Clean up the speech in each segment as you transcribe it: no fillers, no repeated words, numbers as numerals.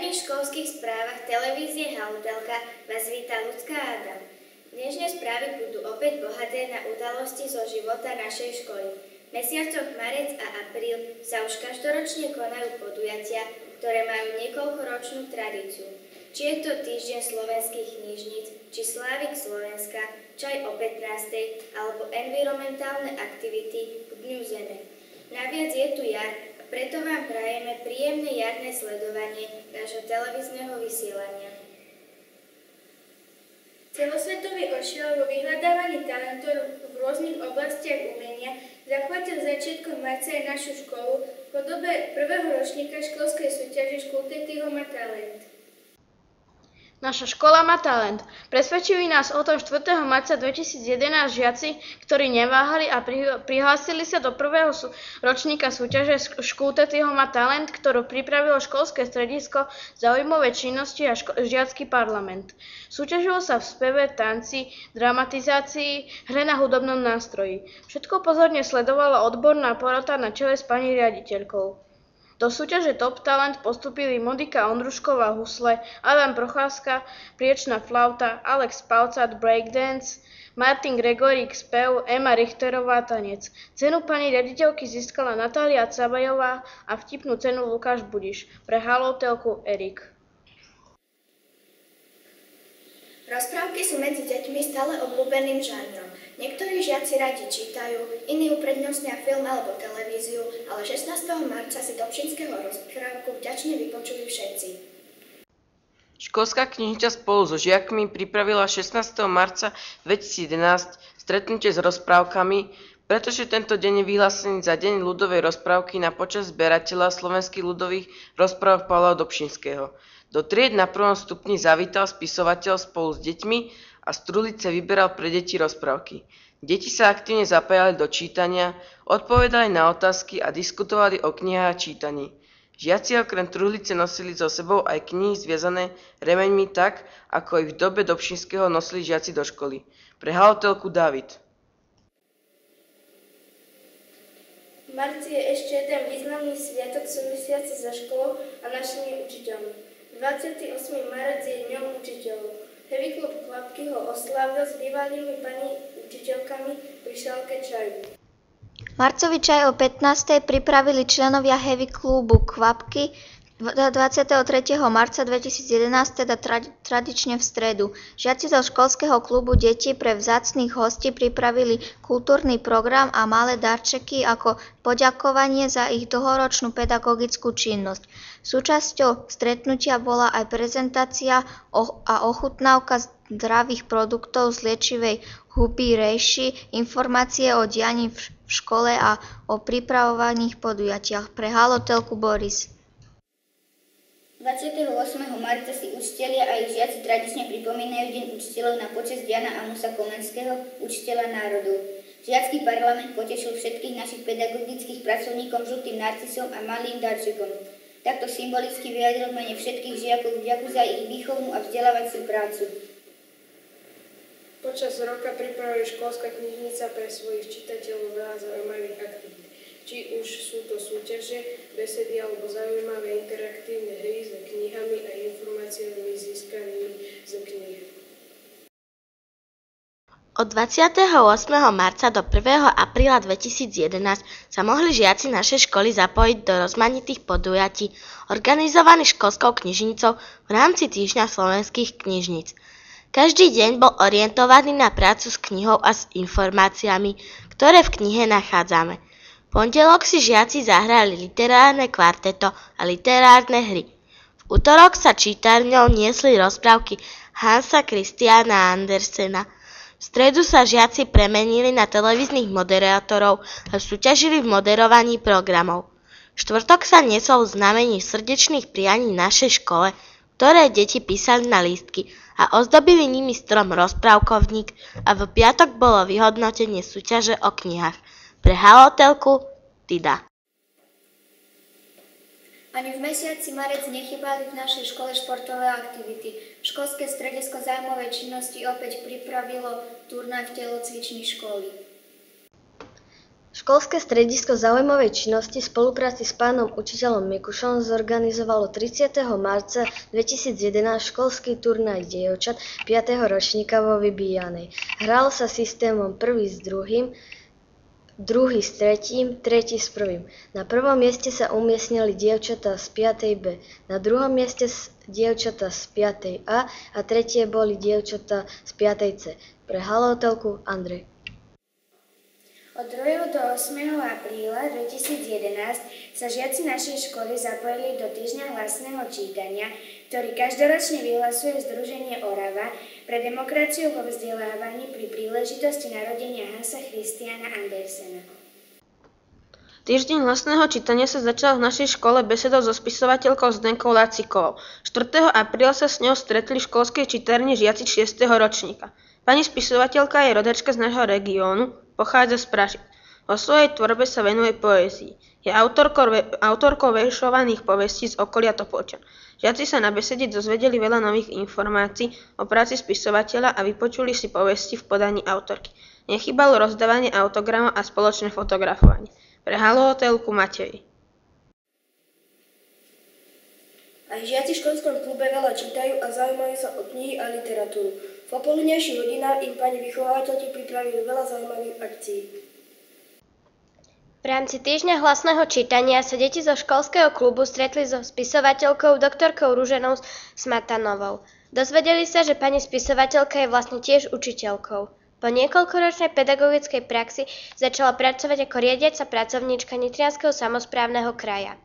jarných školských správach televízie Halotelka vás víta Ľudská Adam. Dnešné správy budú opäť bohaté na udalosti zo života našej školy. V mesiacoch marec a apríl sa už každoročne konajú podujatia, ktoré majú niekoľkoročnú tradíciu. Či je to týždeň slovenských knižníc, či Slávik Slovenska, čaj o 15. alebo environmentálne aktivity k Dňu Zeme. Naviac je tu jar, preto vám prajeme príjemné jarné sledovanie nášho televízneho vysielania. Celosvetový ošiel vo vyhľadávaní talentov v rôznych oblastiach umenia zachvátil začiatkom marca aj našu školu v podobe prvého ročníka školskej súťaže Škultetýho má talent. Naša škola má talent. Presvedčili nás o tom 4. marca 2011 žiaci, ktorí neváhali a prihlásili sa do prvého ročníka súťaže Škultetýho má talent, ktorú pripravilo školské stredisko zaujímavé činnosti a žiacky parlament. Súťažilo sa v speve, tanci, dramatizácii, hre na hudobnom nástroji. Všetko pozorne sledovala odborná porota na čele s pani riaditeľkou. Do súťaže Top Talent postúpili Monika Ondrušková husle, Adam Procházka priečná flauta, Alex Palcat breakdance, Martin Gregorík spev, Ema Richterová tanec. Cenu pani riaditeľky získala Natália Cabajová a vtipnú cenu Lukáš Budiš. Pre Halotelku Erik. Rozprávky sú medzi deťmi stále obľúbeným žánrom. Niektorí žiaci radi čítajú, iní uprednostnia film alebo televíziu, ale 16. marca si Dobšinského rozprávku vďačne vypočuli všetci. Školská knižnica spolu so žiakmi pripravila 16. marca 2011 stretnutie s rozprávkami, pretože tento deň je vyhlásený za deň ľudovej rozprávky na počesť zberateľa slovenských ľudových rozprávok Pavla Dobšinského. Do tried na prvom stupni zavítal spisovateľ spolu s deťmi a z truhlice vyberal pre deti rozprávky. Deti sa aktívne zapájali do čítania, odpovedali na otázky a diskutovali o knihách a čítaní. Žiaci okrem truhlice nosili so sebou aj knihy zviazané remeňmi tak, ako ich v dobe Dobšinského nosili žiaci do školy. Pre Halotelku David. V marci je ešte jeden významný sviatok súvisiaci so školou a našimi učiteľmi. 28. marec je dňom učiteľov. Heavy Club Kvapky ho oslávil s bývalými pani učiteľkami pri šálke čaju. Marcový čaj o 15. pripravili členovia Heavy Klubu Kvapky 23. marca 2011, teda tradične v stredu. Žiaci zo školského klubu detí pre vzácnych hostí pripravili kultúrny program a malé darčeky ako poďakovanie za ich dlhoročnú pedagogickú činnosť. Súčasťou stretnutia bola aj prezentácia a ochutnávka zdravých produktov z liečivej huby rejši, informácie o dianí v škole a o pripravovaných podujatiach. Pre Halotelku Boris. 28. marca si učitelia a ich žiaci tradične pripomínajú Deň učiteľov na počesť Jana Amusa Komenského, učiteľa národov. Žiacky parlament potešil všetkých našich pedagogických pracovníkov žltým narcisom a malým darčekom. Takto symbolicky vyjadril v mene všetkých žiakov vďaku za ich výchovnú a vzdelávaciu prácu. Počas roka pripravuje školská knižnica pre svojich čitateľov veľa zaujímavých aktivít. Či už sú to súťaže, besedy alebo zaujímavé interaktívne hry s knihami a informáciami získanými z kníh. Od 28. marca do 1. apríla 2011 sa mohli žiaci našej školy zapojiť do rozmanitých podujatí organizovaných školskou knižnicou v rámci Týždňa slovenských knižníc. Každý deň bol orientovaný na prácu s knihou a s informáciami, ktoré v knihe nachádzame. V pondelok si žiaci zahrali literárne kvarteto a literárne hry. V utorok sa čítárňou niesli rozprávky Hansa Christiana Andersena. V stredu sa žiaci premenili na televíznych moderátorov a súťažili v moderovaní programov. V štvrtok sa niesol v znamení srdečných prianí našej škole, ktoré deti písali na lístky a ozdobili nimi strom rozprávkovník a v piatok bolo vyhodnotenie súťaže o knihách. Pre Halotelku Tida. Ani v mesiaci marec nechybali v našej škole športové aktivity. Školské stredisko záujmovej činnosti opäť pripravilo turnaj v telocvični školy. Školské stredisko záujmovej činnosti v spolupráci s pánom učiteľom Mikušom zorganizovalo 30. marca 2011 školský turnaj dievčat 5. ročníka vo Vybíjanej. Hralo sa systémom prvý s druhým, druhý s tretím, tretí s prvým. Na prvom mieste sa umiestnili dievčatá z 5. B, na druhom mieste dievčatá z 5. A a tretie boli dievčatá z 5. C. Pre halotelku Andrej. Od 2. do 8. apríla 2011 sa žiaci našej školy zapojili do týždňa hlasného čítania, ktorý každoročne vyhlasuje Združenie Orava pre demokraciu vo vzdelávaní pri príležitosti narodenia Hansa Christiana Andersena. Týždeň hlasného čítania sa začal v našej škole besedou so spisovateľkou Zdenkou Lacikovou. 4. apríla sa s ňou stretli v školskej čitárni žiaci 6. ročníka. Pani spisovateľka je rodačka z nášho regiónu, pochádza z Pražíc. Vo svojej tvorbe sa venuje poézii. Je autorkou veršovaných povestí z okolia Topolčan. Žiaci sa na besede dozvedeli veľa nových informácií o práci spisovateľa a vypočuli si povesti v podaní autorky. Nechýbalo rozdávanie autogramov a spoločné fotografovanie. Pre halohotelku Matej. Aj žiaci v školskom klube veľa čítajú a zaujímajú sa o knihy a literatúru. V popoludnejších hodinách im pani vychovávateľky pripravili veľa zaujímavých akcií. V rámci týždňa hlasného čítania sa deti zo školského klubu stretli so spisovateľkou doktorkou Ruženou Smatanovou. Dozvedeli sa, že pani spisovateľka je vlastne tiež učiteľkou. Po niekoľkoročnej pedagogickej praxi začala pracovať ako riadiaca pracovníčka Nitrianskeho samosprávneho kraja.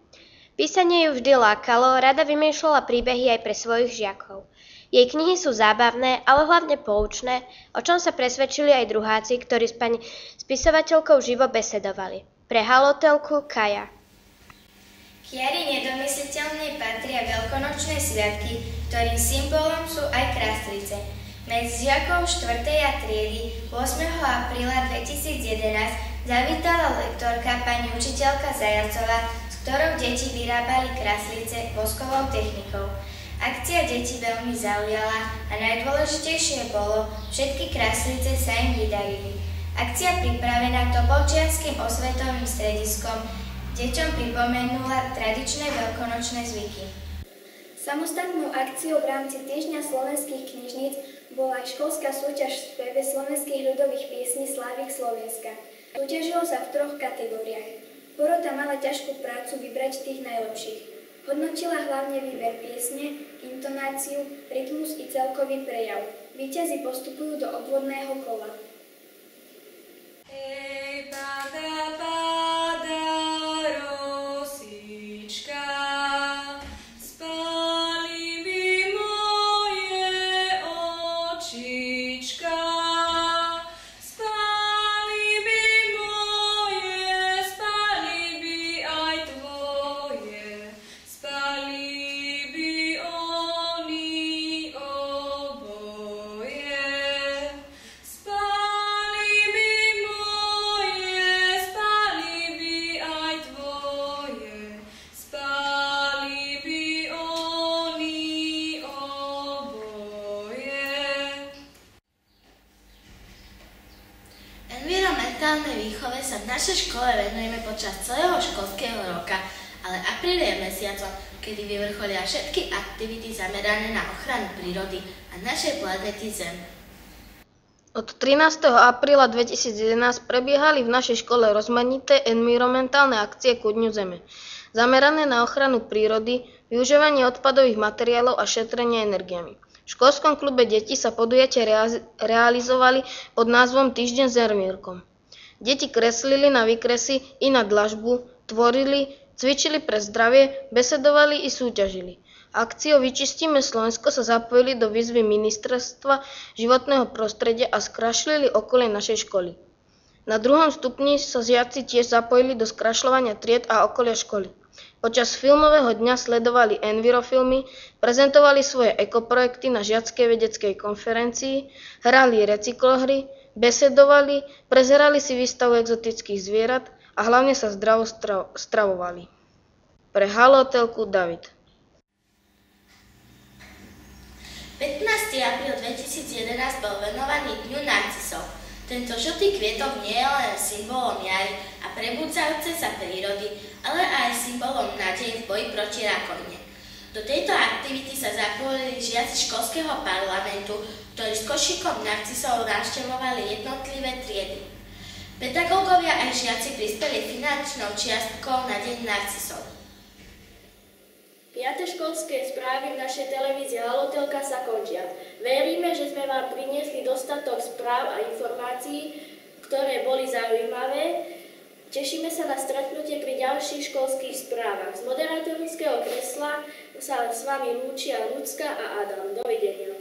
Písanie ju vždy lákalo, rada vymýšľala príbehy aj pre svojich žiakov. Jej knihy sú zábavné, ale hlavne poučné, o čom sa presvedčili aj druháci, ktorí s pani spisovateľkou živo besedovali. Pre halotelku Kaja. K jari nedomysliteľnej patria veľkonočné sviatky, ktorým symbolom sú aj kráslice. Medzi žiakov 4. a triedy 8. apríla 2011 zavítala lektorka pani učiteľka Zajacová, s ktorou deti vyrábali kráslice voskovou technikou. Akcia deti veľmi zaujala a najdôležitejšie bolo, všetky kráslice sa im vydarili. Akcia pripravená Topolčianskym osvetovým strediskom deťom pripomenula tradičné veľkonočné zvyky. Samostatnou akciou v rámci týždňa slovenských knižníc bola aj školská súťaž v speve slovenských ľudových piesní Slávik Slovenska. Súťažilo sa v 3 kategóriách. Porota mala ťažkú prácu vybrať tých najlepších. Hodnotila hlavne výber piesne, intonáciu, rytmus i celkový prejav. Víťazi postupujú do obvodného kola. Environmentálnej výchove sa v našej škole venujeme počas celého školského roka, ale apríl je mesiacom, kedy vyvrcholia všetky aktivity zamerané na ochranu prírody a našej planéty Zem. Od 13. apríla 2011 prebiehali v našej škole rozmanité environmentálne akcie ku Dňu Zeme, zamerané na ochranu prírody, využívanie odpadových materiálov a šetrenie energiami. V školskom klube detí sa podujatia realizovali pod názvom Týždeň s Ermírkom. Deti kreslili na výkresy i na dlažbu, tvorili, cvičili pre zdravie, besedovali i súťažili. Akciou Vyčistíme Slovensko sa zapojili do výzvy Ministerstva životného prostredia a skrašlili okolie našej školy. Na 2. stupni sa žiaci tiež zapojili do skrašľovania tried a okolia školy. Počas filmového dňa sledovali envirofilmy, prezentovali svoje ekoprojekty na žiackej vedeckej konferencii, hrali recyklohry, besedovali, prezerali si výstavu exotických zvierat a hlavne sa zdravo stravovali. Pre halotelku David. 15. apríl 2011 bol venovaný Dňu narcisov. Tento žltý kvietok nie je len symbolom jary a a prebudzajúce sa prírody, ale aj symbolom nádeje v boji proti rakovine. Do tejto aktivity sa zapojili žiaci školského parlamentu, ktorí s košíkom narcisov navštevovali jednotlivé triedy. Pedagógovia aj žiaci prispeli finančnou čiastkou na deň narcisov. 5. školské správy v našej televízii Halotelka sa končia. Veríme, že sme vám priniesli dostatok správ a informácií, ktoré boli zaujímavé. Tešíme sa na stretnutie pri ďalších školských správach. Z moderátorského kresla sa s vami lúčia Ľudská a Adam. Dovidenia.